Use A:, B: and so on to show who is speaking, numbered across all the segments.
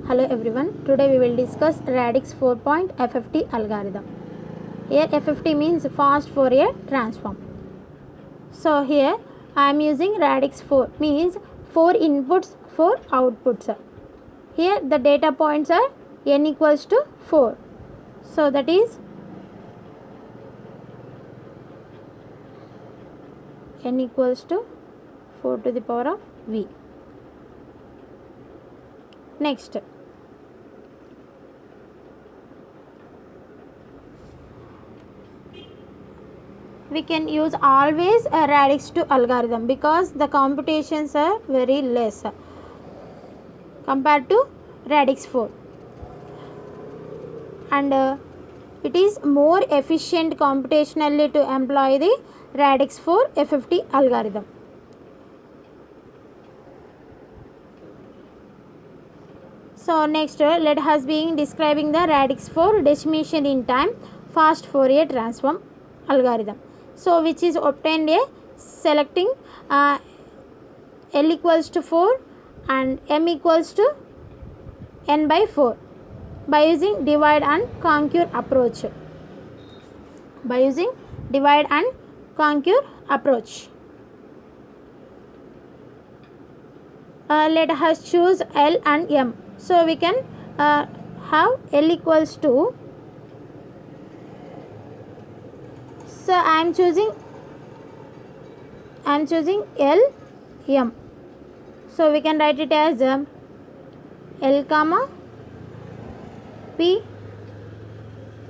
A: Hello everyone, today we will discuss radix 4-point FFT algorithm. Here FFT means fast Fourier transform. So here I am using radix 4 means 4 inputs, 4 outputs. Here the data points are n equals to 4. So that is n equals to 4 to the power of v. Next, we can use always a radix 2 algorithm because the computations are very less compared to radix 4, and it is more efficient computationally to employ the radix 4 FFT algorithm. So next, let us be describing the radix 4 decimation in time fast Fourier transform algorithm. So which is obtained a selecting L equals to 4 and M equals to n by 4 by using divide and conquer approach. By using divide and conquer approach. Let us choose L and M. So we can have L equals to, so I am choosing L M. So we can write it as L comma P,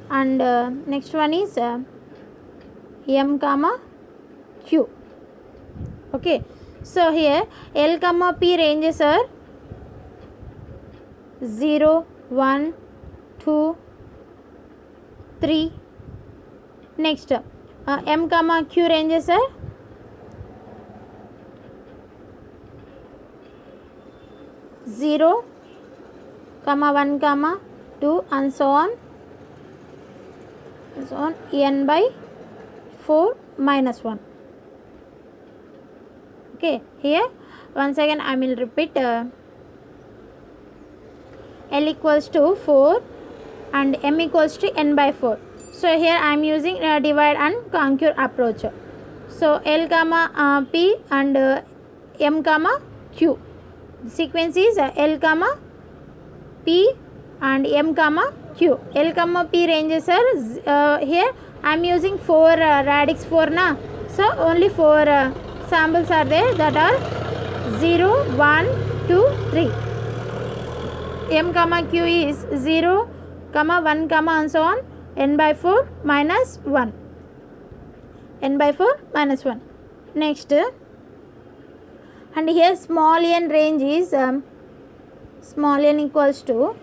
A: and next one is M comma Q. Okay, so here L comma P ranges are 0, 1, 2, 3. Next, M comma Q ranges are 0, 1, 2 and so on n by 4 minus 1. Okay, here once again I will repeat L equals to 4 and M equals to n by 4. So here I am using divide and conquer approach. So L comma P and M comma Q. The sequence is L comma P and M comma Q. L comma P ranges are here I am using 4 radix 4 na. So only 4 samples are there, that are 0, 1, 2, 3. M comma Q is 0, 1, and so on n by 4 minus 1. N by 4 minus 1. Next, and here small n range is small n equals to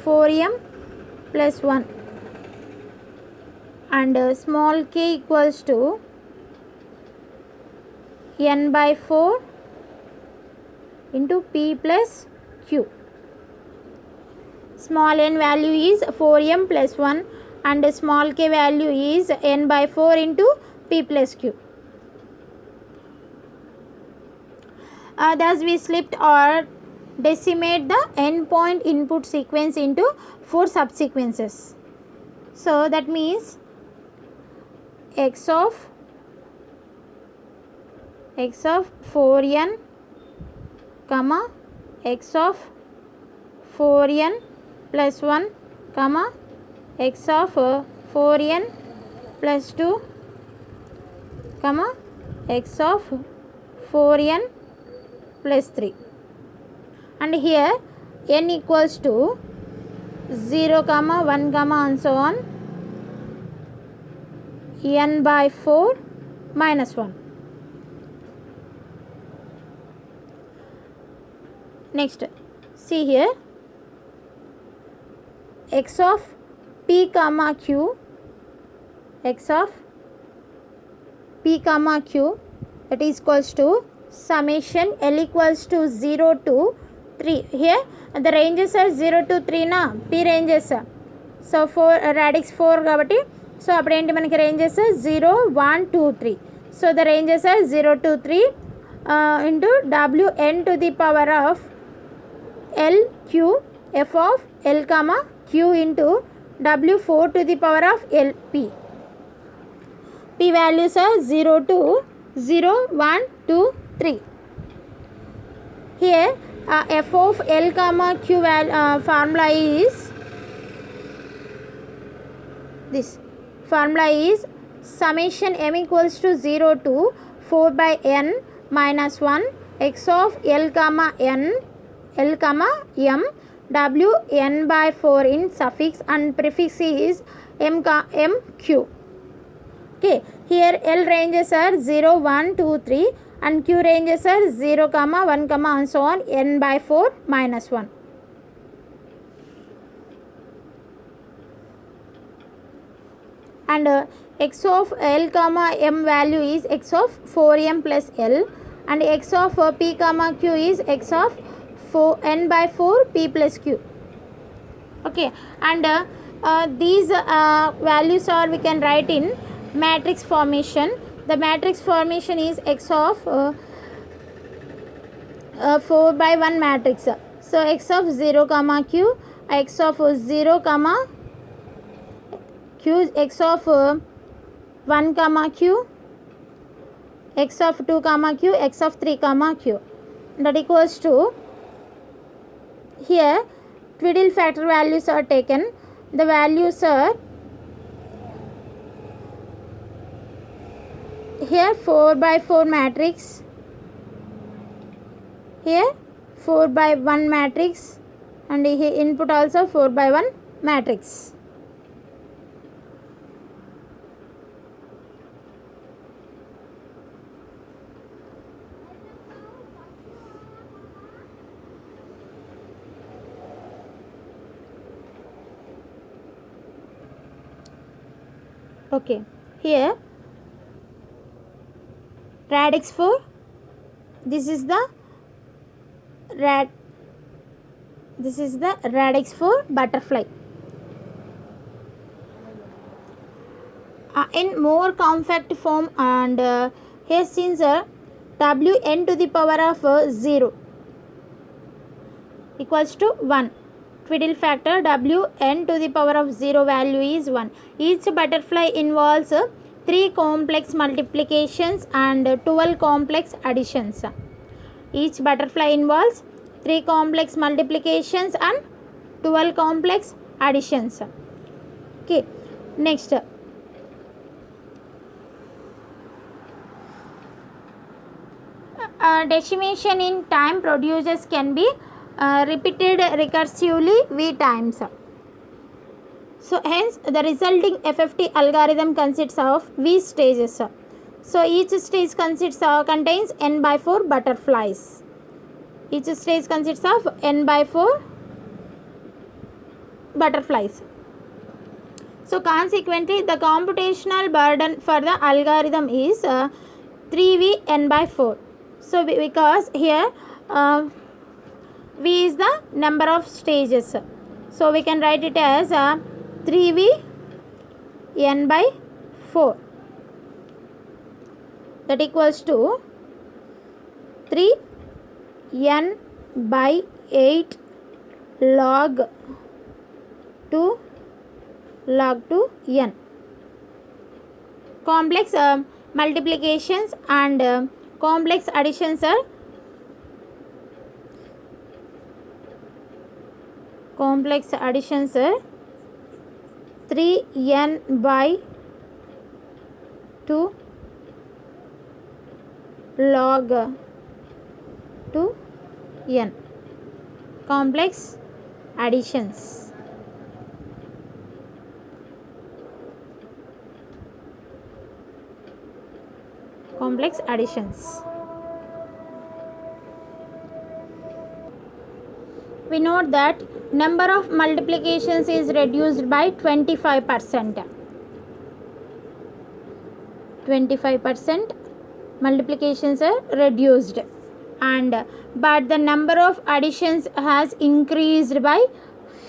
A: 4m plus 1 and small k equals to n by 4 into p plus q. Small n value is 4m plus 1 and small k value is n by 4 into p plus q. Thus we slipped or decimate the n point input sequence into 4 subsequences. So that means x of 4n comma x of 4n plus 1 comma x of 4n plus 2 comma x of 4n plus 3, and here n equals to 0, 1, and so on n by 4 minus 1. Next, see here x of p comma q, x of p comma q, that is equals to summation L equals to 0 to 3. Here the ranges are 0 to 3 na, p ranges. So 4 radix 4 kabatti, so appudu enti manaki ranges 0, 1, 2, 3. So the ranges are 0 to 3 into Wn to the power of L Q f of L comma Q into W 4 to the power of L P. P values are 0 to 0, 1, 2, 3. Here f of L comma Q formula is this. Formula is summation m equals to 0 to 4 by n minus 1 x of L comma n L comma m W n by 4 in suffix and prefix is m q. Okay, here L ranges are 0, 1, 2, 3 and Q ranges are 0, 1, and so on, n by 4 minus 1. And x of L comma m value is x of 4m plus L and x of p comma q is x of n by 4 p plus q. Okay, and these values are we can write in matrix formation. The matrix formation is x of 4 by 1 matrix. So x of 0 comma q, x of 0 comma q, x of 1 comma q, x of 2 comma q, x of 3 comma q, that equals to, here twiddle factor values are taken. The values are here 4 by 4 matrix, here 4 by 1 matrix, and here input also 4 by 1 matrix. Okay, here radix 4, this is the radix for butterfly. In more compact form, and here since w n to the power of 0 equals to 1, twiddle factor w n to the power of 0 value is 1. Each butterfly involves 3 complex multiplications and 12 complex additions. Each butterfly involves 3 complex multiplications and 12 complex additions. Okay, next. Decimation in time producers can be repeated recursively v times. So hence the resulting FFT algorithm consists of v stages. So each stage contains n by 4 butterflies. Each stage consists of n by 4 butterflies. So consequently the computational burden for the algorithm is 3v n by 4. So because here v is the number of stages, so we can write it as 3v n by 4, that equals to 3 n by 8 log 2 n. Complex multiplications and complex additions are 3n by 2 log 2 n. Complex additions. Complex additions. We note that number of multiplications is reduced by 25%. 25% multiplications are reduced, and but the number of additions has increased by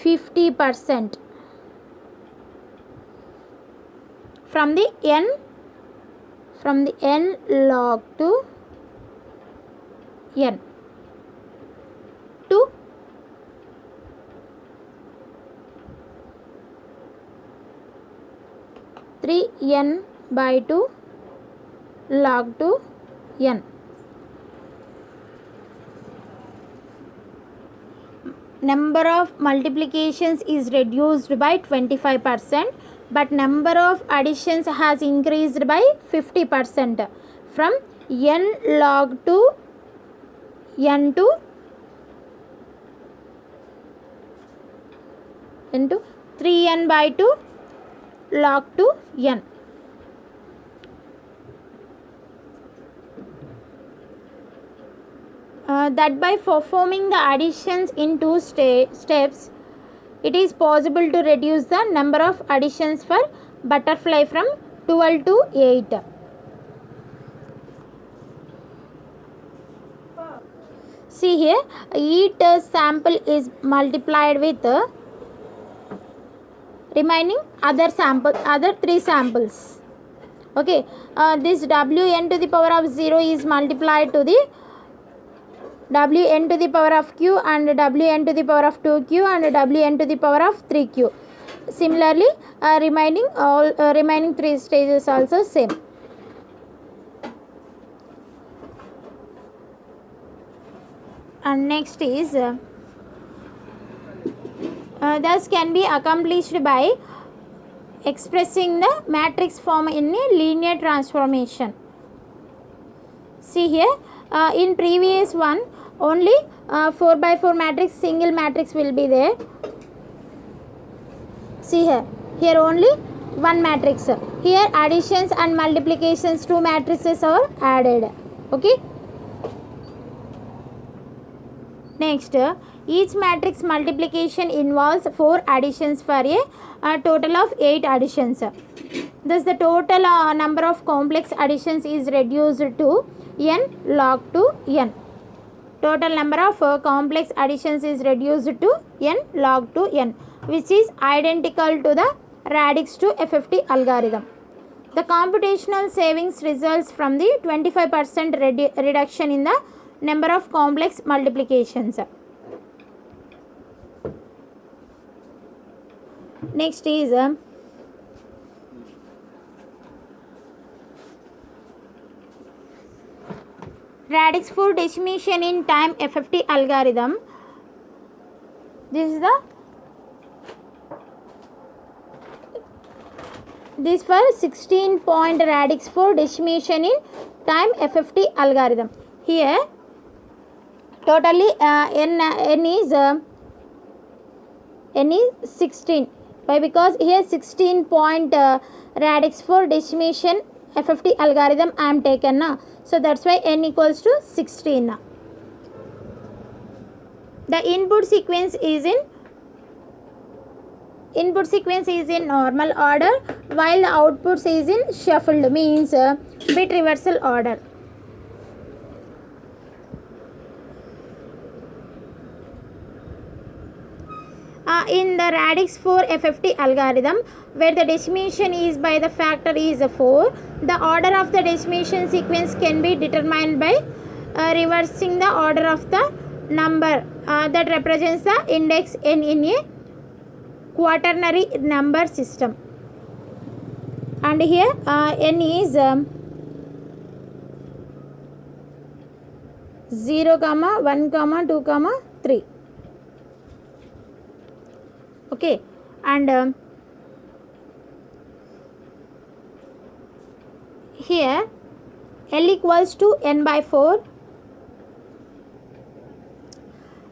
A: 50% from the n log to n to 3n by 2 log 2 n. Number of multiplications is reduced by 25%, but number of additions has increased by 50% from n log 2 n to 3n by 2 log 2 n. That by performing the additions in two steps, it is possible to reduce the number of additions for butterfly from 12 to 8. See here, each sample is multiplied with remaining other 3 samples. Okay, this wn to the power of 0 is multiplied to the wn to the power of q and wn to the power of 2q and wn to the power of 3q. Similarly, remaining 3 stages also same. And next is thus can be accomplished by expressing the matrix form in a linear transformation. See here, in previous one only 4 by 4 matrix, single matrix will be there. See here only one matrix. Here additions and multiplications, 2 matrices are added. Okay. Next, each matrix multiplication involves 4 additions for a total of 8 additions. Thus the total number of complex additions is reduced to n log 2 n. Total number of complex additions is reduced to n log 2 n, which is identical to the radix to FFT algorithm. The computational savings results from the 25% reduction in the number of complex multiplications. Next is radix for decimation in time FFT algorithm. This for 16-point radix for decimation in time FFT algorithm. Here totally n is 16. Why? Because here 16-point radix for decimation FFT algorithm I am taken na. So that's why n equals to 16. The input sequence is in normal order, while the outputs is in shuffled, means bit reversal order. In the radix 4 FFT algorithm, where the decimation is by the factor is 4, the order of the decimation sequence can be determined by reversing the order of the number that represents the index n in a quaternary number system. And here n is 0, 1, 2, 3. Okay, and here L equals to n by 4,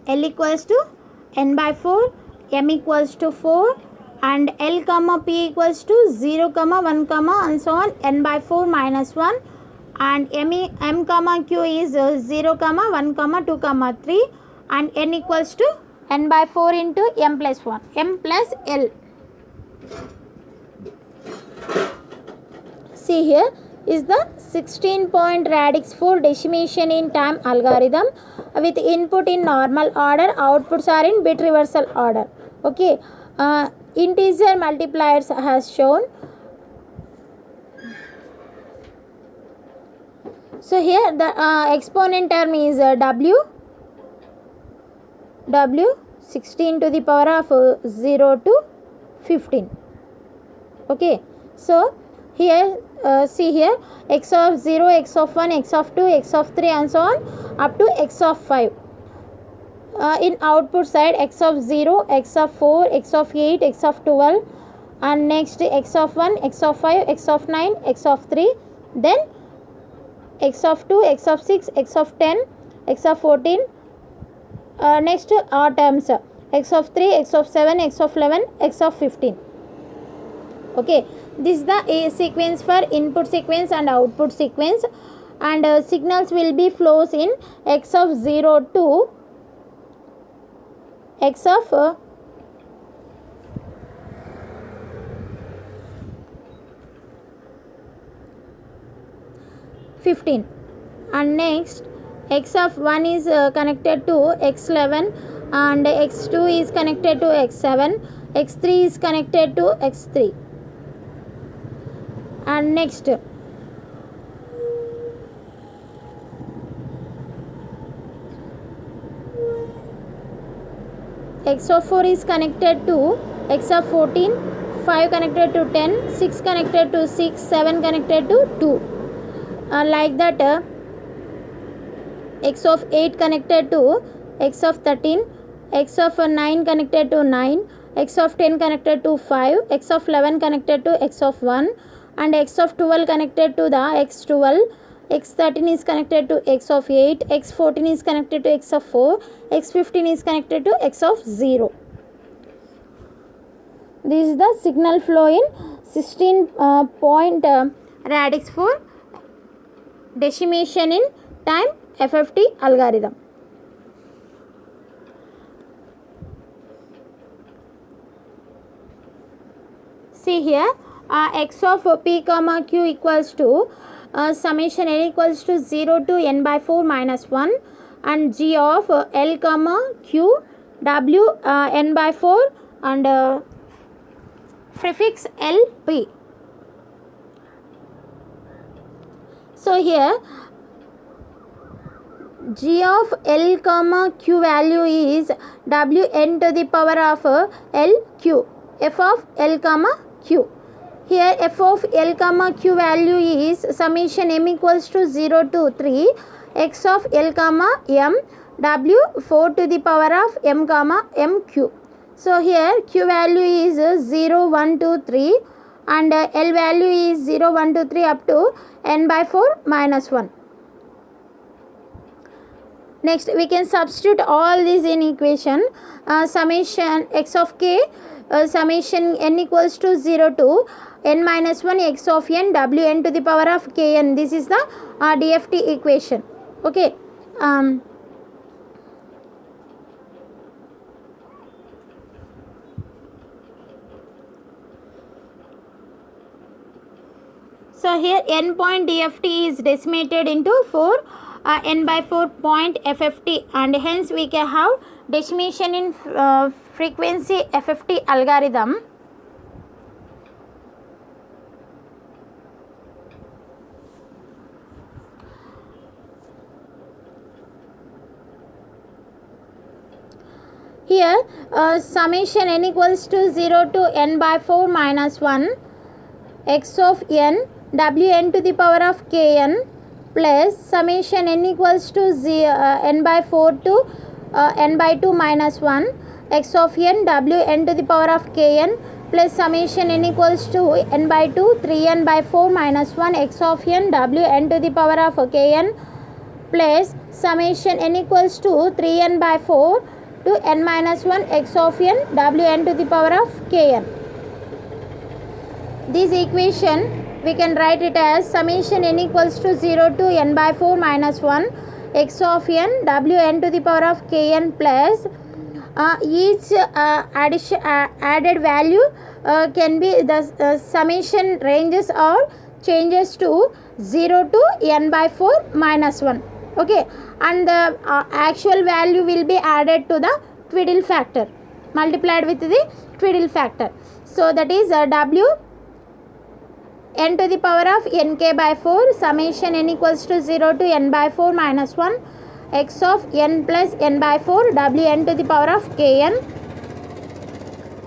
A: L equals to n by 4, m equals to 4, and L comma p equals to 0, 1, and so on, n by 4 minus 1, and m comma q is 0, 1, 2, 3, and n equals to n by 4 into m plus 1, m plus L. See here is the 16-point radix for decimation in time algorithm with input in normal order, outputs are in bit reversal order. Okay, integer multipliers has shown. So here the exponent term is w 16 to the power of 0 to 15. Okay, so Here see here, x of 0, x of 1, x of 2, x of 3 and so on up to x of 5. In output side, x of 0, x of 4, x of 8, x of 12, and next x of 1, x of 5, x of 9, x of 3, then x of 2, x of 6, x of 10, x of 14, next terms x of 3, x of 7, x of 11, x of 15. Okay, this is the A sequence for input sequence and output sequence, and signals will be flows in x of 0 to x of 15, and next x of 1 is connected to x11, and x2 is connected to x7, x3 is connected to x3, and next x of 4 is connected to x of 14, 5 connected to 10, 6 connected to 6, 7 connected to 2. Like that x of 8 connected to x of 13, x of 9 connected to 9, x of 10 connected to 5, x of 11 connected to x of 1, and x of 12 connected to the x12, x13 is connected to x of 8, x14 is connected to x of 4, x15 is connected to x of 0. This is the signal flow in 16 point radix for decimation in time FFT algorithm. See here, x of p comma q equals to summation n equals to 0 to n by 4 minus 1, and g of l comma q w n by 4 and prefix lp. So here g of l comma q value is w n to the power of l q, f of l comma q. Here f of l comma q value is summation m equals to 0 to 3 x of l comma m w 4 to the power of m comma m q. So here q value is 0, 1, 2, 3, and l value is 0, 1, 2, 3 up to n by 4 minus 1. Next we can substitute all these in equation. Summation x of k, summation n equals to 0 to n minus 1 x of n w n to the power of kn. This is the DFT equation. Okay. So here n point DFT is decimated into 4 n by 4 point FFT, and hence we can have decimation in frequency FFT algorithm. Here summation n equals to 0 to n by 4 minus 1 x of n w n to the power of kn plus summation n equals to n by 4 to n by 2 minus 1 x of n w n to the power of kn plus summation n equals to n by 2 3n by 4 minus 1 x of n w n to the power of kn plus summation n equals to 3n by 4 to n minus 1 x of n w n to the power of kn. This equation we can write it as summation n equals to 0 to n by 4 minus 1 x of n w n to the power of kn plus each added value can be the summation ranges or changes to 0 to n by 4 minus 1. Okay, and the actual value will be added to the twiddle factor, multiplied with the twiddle factor. So that is w n to the power of nk by 4 summation n equals to 0 to n by 4 minus 1 x of n plus n by 4 w n to the power of kn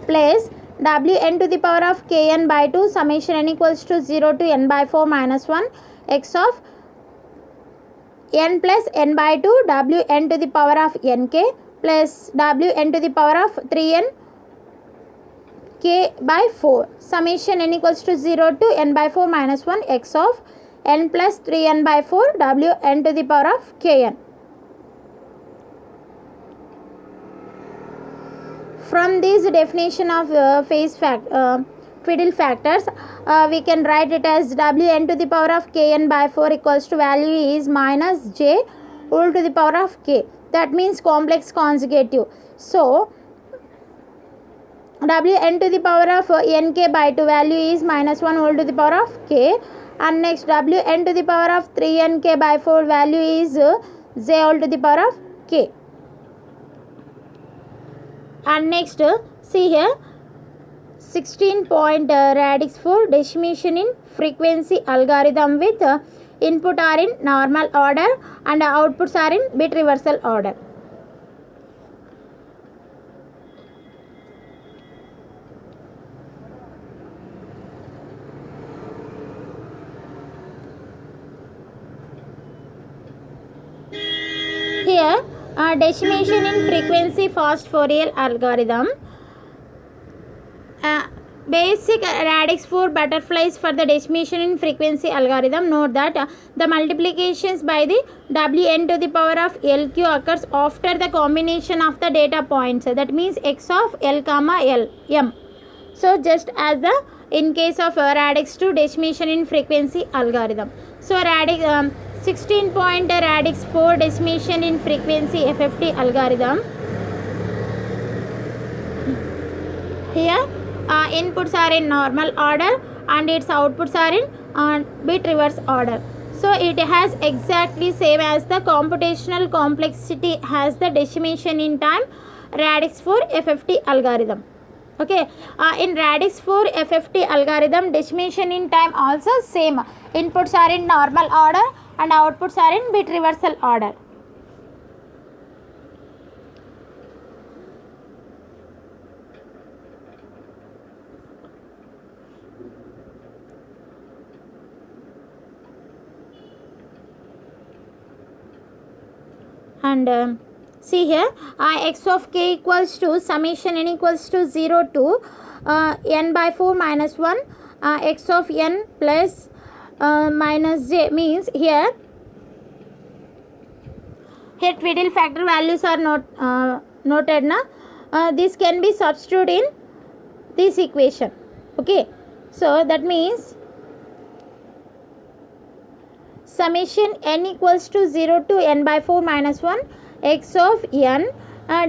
A: plus w n to the power of kn by 2 summation n equals to 0 to n by 4 minus 1 x of n plus n by 2 w n to the power of nk plus w n to the power of 3n k by 4 summation n equals to 0 to n by 4 minus 1 x of n plus 3n by 4 w n to the power of kn. From this definition of Fiedel factors, we can write it as w n to the power of kn by 4 equals to value is minus j whole to the power of k. That means complex conjugative. So w n to the power of nk by 2 value is minus 1 whole to the power of k, and next w n to the power of 3nk by 4 value is j whole to the power of k. And next see here 16-point radix for decimation in frequency algorithm with input are in normal order and outputs are in bit reversal order. Here decimation in frequency fast Fourier algorithm. Basic radix for butterflies for the decimation in frequency algorithm. Note that the multiplications by the wn to the power of lq occurs after the combination of the data points. That means x of l comma l m. So just as the in case of radix to decimation in frequency algorithm. So radix 16-point radix for decimation in frequency FFT algorithm. Here inputs are in normal order and its outputs are in bit reverse order. So it has exactly same as the computational complexity has the decimation in time radix for FFT algorithm. Okay, in radix for FFT algorithm decimation in time also same. Inputs are in normal order and outputs are in bit reversal order. And see here x of k equals to summation n equals to 0 to n by 4 minus 1 x of n plus minus j means here Fiedel factor values are not noted na. This can be substituted in this equation. Okay, so that means summation n equals to 0 to n by 4 minus 1 x of n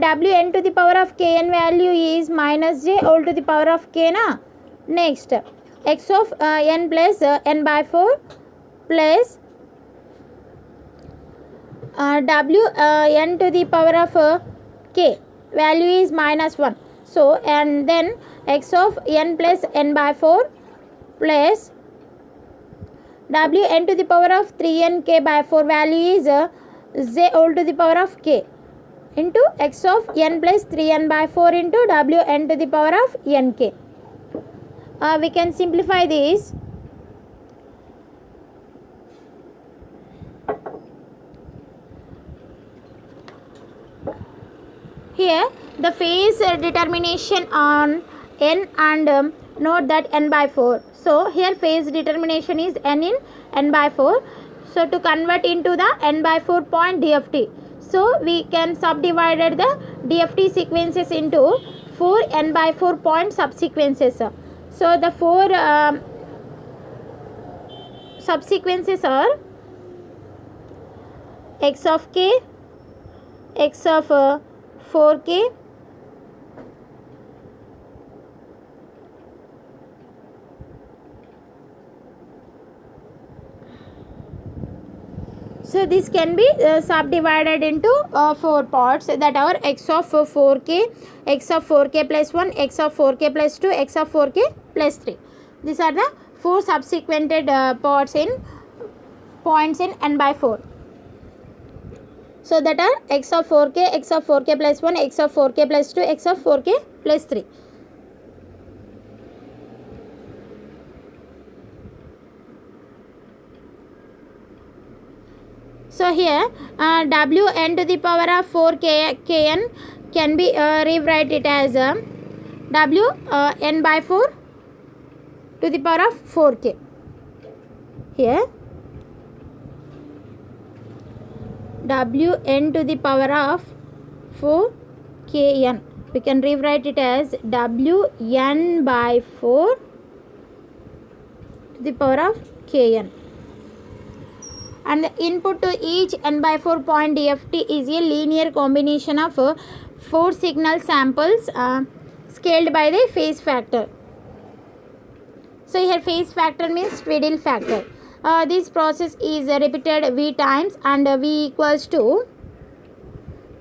A: w n to the power of kn value is minus j whole to the power of k na. Next x of n plus n by 4 plus w n to the power of k value is minus 1. So and then x of n plus n by 4 plus w n to the power of 3n k by 4 value is j whole to the power of k into x of n plus 3n by 4 into w n to the power of n k. We can simplify this. Here the phase determination on n and note that n by 4. So here phase determination is n in n by 4. So to convert into the n by 4 point DFT. So we can subdivided the DFT sequences into 4 n by 4 point subsequences. So the 4 subsequences are x of k, x of 4k, so this can be subdivided into 4 parts that are x of 4k, x of 4k plus 1, x of 4k plus 2, x of 4k plus 3. These are the 4 subsequented parts in points in n by 4. So that are x of 4k, x of 4k plus 1, x of 4k plus 2, x of 4k plus 3. So here Wn to the power of 4 kn can be rewrite it as n by 4 to the power of 4k. Here Wn to the power of 4 kn, we can rewrite it as Wn by 4 to the power of kn. And the input to each n by 4 point DFT is a linear combination of 4 signal samples scaled by the phase factor. So here phase factor means Twiddle factor. This process is repeated V times, and V equals to,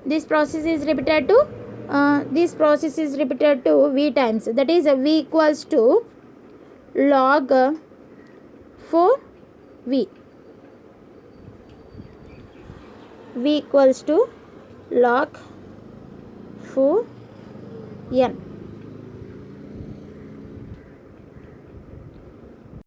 A: this process is repeated to V times, that is V equals to log 4V. V equals to log 4n.